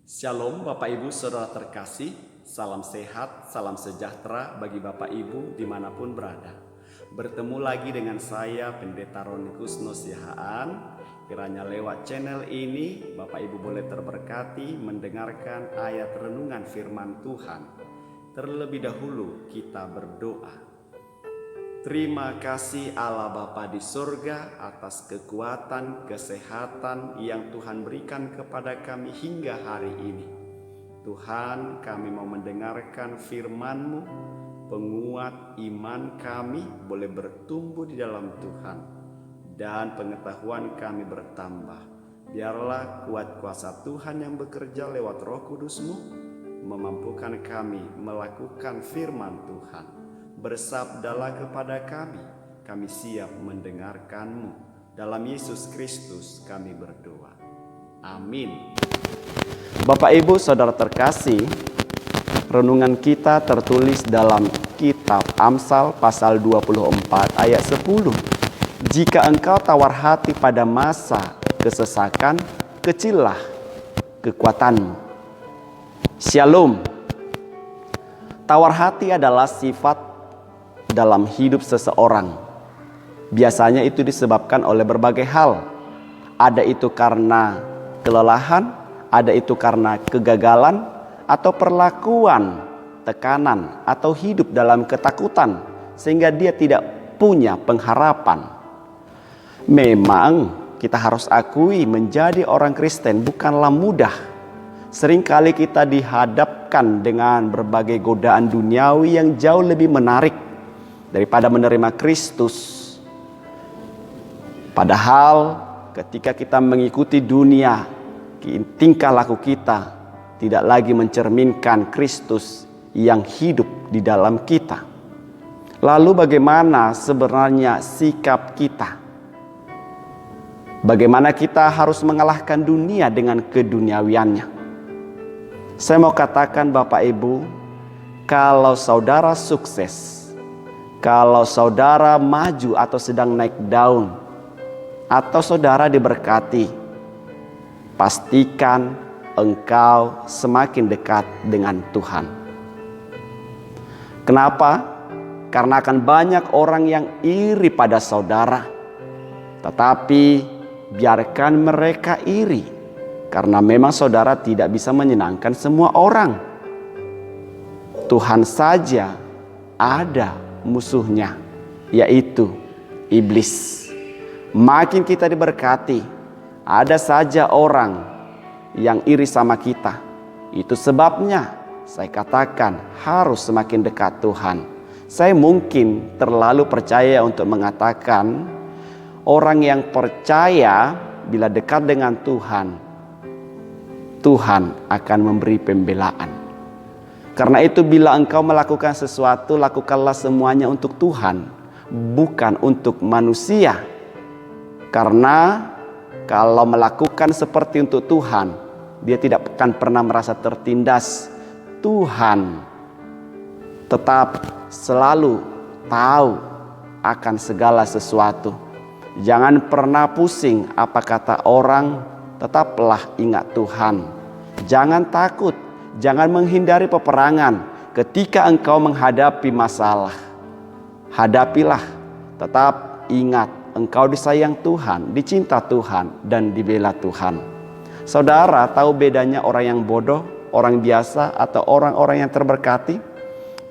Shalom Bapak Ibu Saudara terkasih, salam sehat, salam sejahtera bagi Bapak Ibu dimanapun berada. Bertemu lagi dengan saya Pendeta Roni Kusno Sihaan. Kiranya lewat channel ini Bapak Ibu boleh terberkati mendengarkan ayat renungan firman Tuhan. Terlebih dahulu kita berdoa. Terima kasih Allah Bapa di surga atas kekuatan, kesehatan yang Tuhan berikan kepada kami hingga hari ini. Tuhan, kami mau mendengarkan firman-Mu, penguat iman kami boleh bertumbuh di dalam Tuhan, dan pengetahuan kami bertambah. Biarlah kuat kuasa Tuhan yang bekerja lewat Roh Kudus-Mu memampukan kami melakukan firman Tuhan. Bersabdalah kepada kami siap mendengarkan-Mu. Dalam Yesus Kristus kami berdoa. Amin. Bapak Ibu Saudara terkasih, renungan kita tertulis dalam kitab Amsal pasal 24 ayat 10. Jika engkau tawar hati pada masa kesesakan, kecillah kekuatanmu. Shalom. Tawar hati adalah sifat dalam hidup seseorang. Biasanya itu disebabkan oleh berbagai hal. Ada itu karena kelelahan, ada itu karena kegagalan, atau perlakuan, tekanan, atau hidup dalam ketakutan, sehingga dia tidak punya pengharapan. Memang kita harus akui menjadi orang Kristen bukanlah mudah. Seringkali kita dihadapkan dengan berbagai godaan duniawi yang jauh lebih menarik daripada menerima Kristus. Padahal ketika kita mengikuti dunia, tingkah laku kita tidak lagi mencerminkan Kristus yang hidup di dalam kita. Lalu bagaimana sebenarnya sikap kita? Bagaimana kita harus mengalahkan dunia dengan keduniawiannya? Saya mau katakan Bapak Ibu, kalau saudara sukses, kalau saudara maju atau sedang naik daun, atau saudara diberkati, pastikan engkau semakin dekat dengan Tuhan. Kenapa? Karena akan banyak orang yang iri pada saudara. Tetapi biarkan mereka iri, karena memang saudara tidak bisa menyenangkan semua orang. Tuhan saja ada musuhnya, yaitu iblis. Makin kita diberkati, ada saja orang yang iri sama kita. Itu sebabnya saya katakan harus semakin dekat Tuhan. Saya mungkin terlalu percaya untuk mengatakan orang yang percaya bila dekat dengan Tuhan, Tuhan akan memberi pembelaan. Karena itu bila engkau melakukan sesuatu, lakukanlah semuanya untuk Tuhan, bukan untuk manusia. Karena kalau melakukan seperti untuk Tuhan, dia tidak akan pernah merasa tertindas. Tuhan tetap selalu tahu akan segala sesuatu. Jangan pernah pusing apa kata orang, tetaplah ingat Tuhan. Jangan takut. Jangan menghindari peperangan. Ketika engkau menghadapi masalah, hadapilah. Tetap ingat engkau disayang Tuhan, dicinta Tuhan, dan dibela Tuhan. Saudara tahu bedanya orang yang bodoh, orang biasa, atau orang-orang yang terberkati?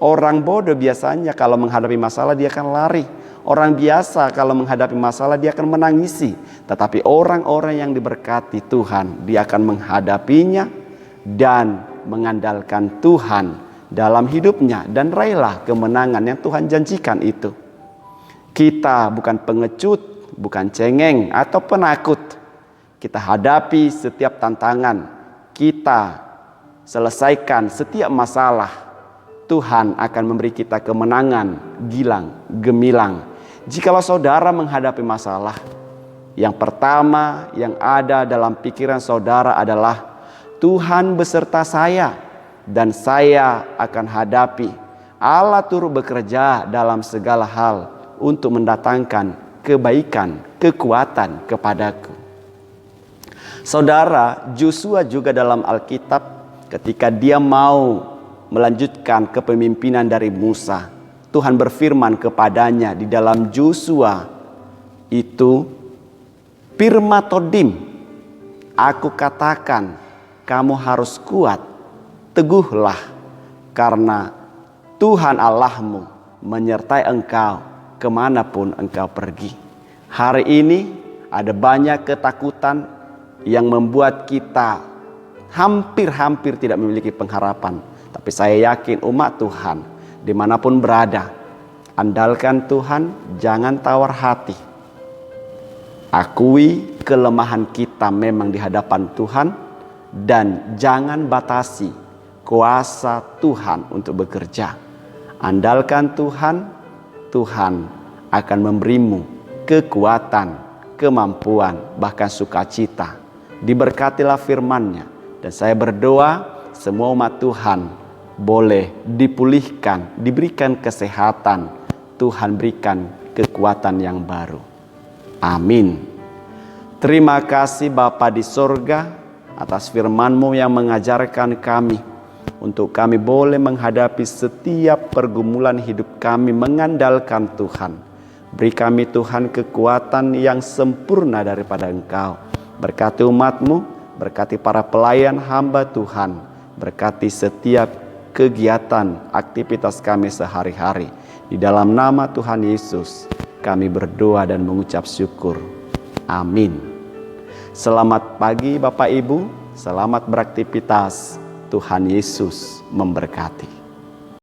Orang bodoh biasanya kalau menghadapi masalah dia akan lari. Orang biasa kalau menghadapi masalah dia akan menangisi. Tetapi orang-orang yang diberkati Tuhan, dia akan menghadapinya dan mengandalkan Tuhan dalam hidupnya, dan raihlah kemenangan yang Tuhan janjikan itu. Kita bukan pengecut, bukan cengeng atau penakut. Kita hadapi setiap tantangan, kita selesaikan setiap masalah. Tuhan akan memberi kita kemenangan gilang gemilang. Jikalau saudara menghadapi masalah, yang pertama yang ada dalam pikiran saudara adalah Tuhan beserta saya dan saya akan hadapi. Allah turut bekerja dalam segala hal untuk mendatangkan kebaikan, kekuatan kepadaku. Saudara, Yosua juga dalam Alkitab ketika dia mau melanjutkan kepemimpinan dari Musa, Tuhan berfirman kepadanya di dalam Yosua itu, Pirmatodim, aku katakan kamu harus kuat, teguhlah, karena Tuhan Allahmu menyertai engkau kemanapun engkau pergi. Hari ini ada banyak ketakutan yang membuat kita hampir-hampir tidak memiliki pengharapan. Tapi saya yakin umat Tuhan dimanapun berada, andalkan Tuhan, jangan tawar hati. Akui kelemahan kita memang di hadapan Tuhan, dan jangan batasi kuasa Tuhan untuk bekerja. Andalkan Tuhan, Tuhan akan memberimu kekuatan, kemampuan, bahkan sukacita. Diberkatilah firman-Nya, dan saya berdoa semua umat Tuhan boleh dipulihkan, diberikan kesehatan, Tuhan berikan kekuatan yang baru. Amin. Terima kasih Bapa di sorga atas firman-Mu yang mengajarkan kami untuk kami boleh menghadapi setiap pergumulan hidup kami mengandalkan Tuhan. Beri kami Tuhan kekuatan yang sempurna daripada Engkau. Berkati umat-Mu, berkati para pelayan hamba Tuhan, berkati setiap kegiatan aktivitas kami sehari-hari. Di dalam nama Tuhan Yesus kami berdoa dan mengucap syukur. Amin. Selamat pagi Bapak Ibu, selamat beraktivitas. Tuhan Yesus memberkati.